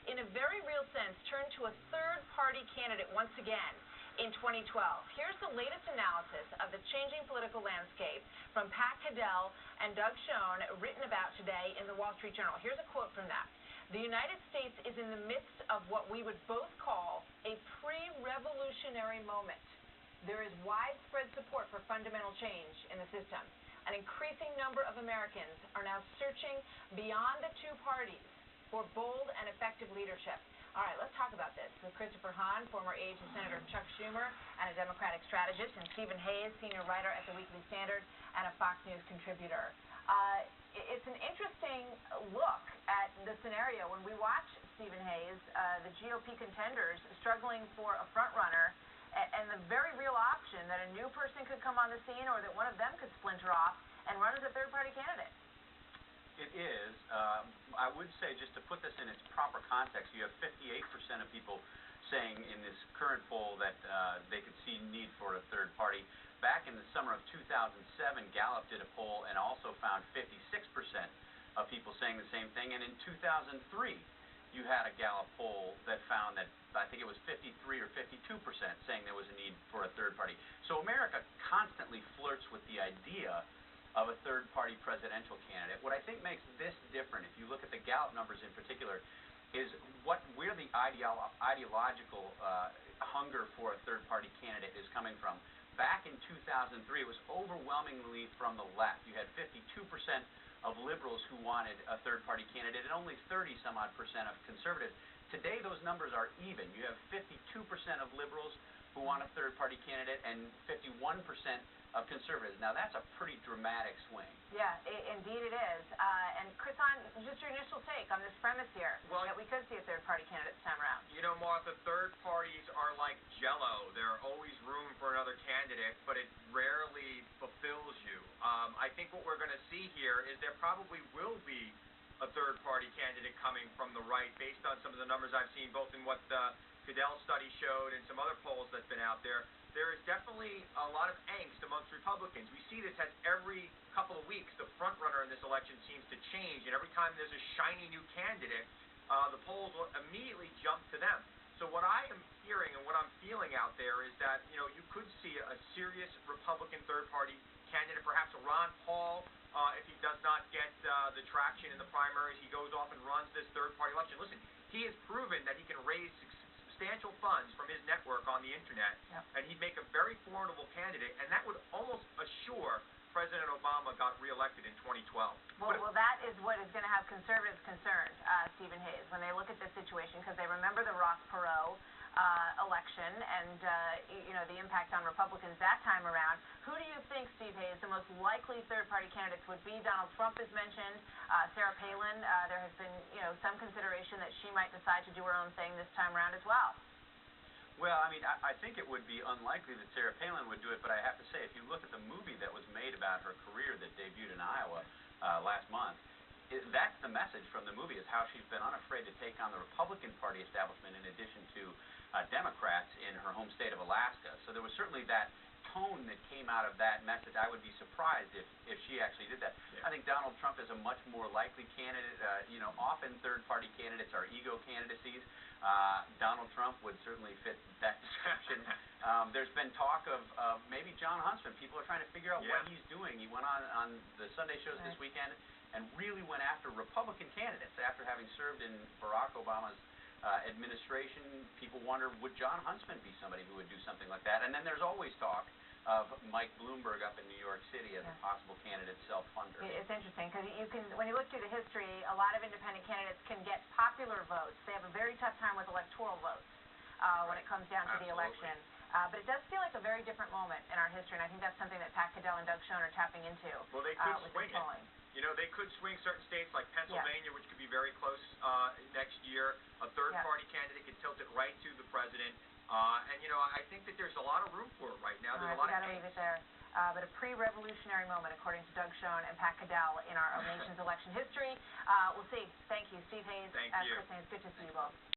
in a very real sense, turned to a third-party candidate once again in 2012. Here's the latest analysis of the changing political landscape from Pat Caddell and Doug Schoen, written about today in the Wall Street Journal. Here's a quote from them. The United States is in the midst of what we would both call a pre-revolutionary moment. There is widespread support for fundamental change in the system. An increasing number of Americans are now searching beyond the two parties for bold and effective leadership. All right, let's talk about this with Christopher Hahn, former aide to Senator Chuck Schumer and a Democratic strategist, and Stephen Hayes, senior writer at the Weekly Standard and a Fox News contributor. It's an interesting look at the scenario when we watch Stephen Hayes, the GOP contenders struggling for a front runner, and the very real option that a new person could come on the scene or that one of them could splinter off and run as a third-party candidate. It is. I would say, just to put this in its proper context, you have 58% of people saying in this current poll that they could see need for a third party. Back in the summer of 2007, Gallup did a poll and also found 56% of people saying the same thing. And in 2003, you had a Gallup poll that found that, I think it was 53 or 52% saying there was a need for a third party. So America constantly flirts with the idea of a third-party presidential candidate. What I think makes this different, if you look at the Gallup numbers in particular, is where the ideological hunger for a third-party candidate is coming from. Back in 2003, it was overwhelmingly from the left. You had 52% of liberals who wanted a third-party candidate and only 30-some-odd% of conservatives. Today, those numbers are even. You have 52% of liberals who want a third-party candidate and 51% of conservatives. Now, that's a pretty dramatic swing. Yeah, indeed it is. And Chris, just your initial take on this premise here, that we could see a third-party candidate this time around. You know, Martha, third parties are like Jell-O. There's always room for another candidate, but it rarely fulfills you. I think what we're going to see here is there probably will be a third-party candidate coming from the right, based on some of the numbers I've seen, both in what the Caddell study showed and some other polls that's been out there. There is definitely a lot of angst amongst Republicans. We see this as every couple of weeks the front runner in this election seems to change, and every time there's a shiny new candidate, the polls will immediately jump to them. So what I am hearing and what I'm feeling out there is that, you know, you could see a serious Republican third-party candidate, perhaps a Ron Paul, if he does not get the traction in the primaries, he goes off and runs this third-party election. Listen, he has proven that he can raise substantial funds from his network on the internet, and he'd make a very formidable candidate, and that would almost assure President Obama got reelected in 2012. Well, that is what is going to have conservatives concerned, Stephen Hayes, when they look at this situation, because they remember the Ross Perot election and you know, the impact on Republicans that time around. Who do you think, Steve Hayes, the most likely third-party candidates would be? Donald Trump is mentioned. Sarah Palin, there has been, you know, some consideration that she might decide to do her own thing this time around as well. Well, I mean, I think it would be unlikely that Sarah Palin would do it, but I have to say, if you look at the movie that was made about her career that debuted in Iowa last month, that's the message from the movie, is how she's been unafraid to take on the Republican Party establishment in addition to Democrats in her home state of Alaska. So there was certainly that tone that came out of that message. I would be surprised if she actually did that. Yeah. I think Donald Trump is a much more likely candidate. You know, often third-party candidates are ego candidacies. Donald Trump would certainly fit that description. There's been talk of maybe John Huntsman. People are trying to figure out what he's doing. He went on the Sunday shows this weekend and really went after Republican candidates after having served in Barack Obama's administration. People wonder, would John Huntsman be somebody who would do something like that? And then there's always talk of Mike Bloomberg up in New York City as a possible candidate self-funder. It's interesting because you can, when you look through the history, a lot of independent candidates can get popular votes. They have a very tough time with electoral votes when it comes down to the election. But it does feel like a very different moment in our history, and I think that's something that Pat Caddell and Doug Schoen are tapping into. Well, they could swing it. You know, they could swing certain states like Pennsylvania, which could be very close next year. A third-party candidate could tilt it right to the president. And, you know, I think that there's a lot of room for it right now. There's a lot of got to leave it there. But a pre-revolutionary moment, according to Doug Schoen and Pat Caddell, in our nation's election history. We'll see. Thank you, Steve Hayes. Thank you. Chris Hayes, good to see you both.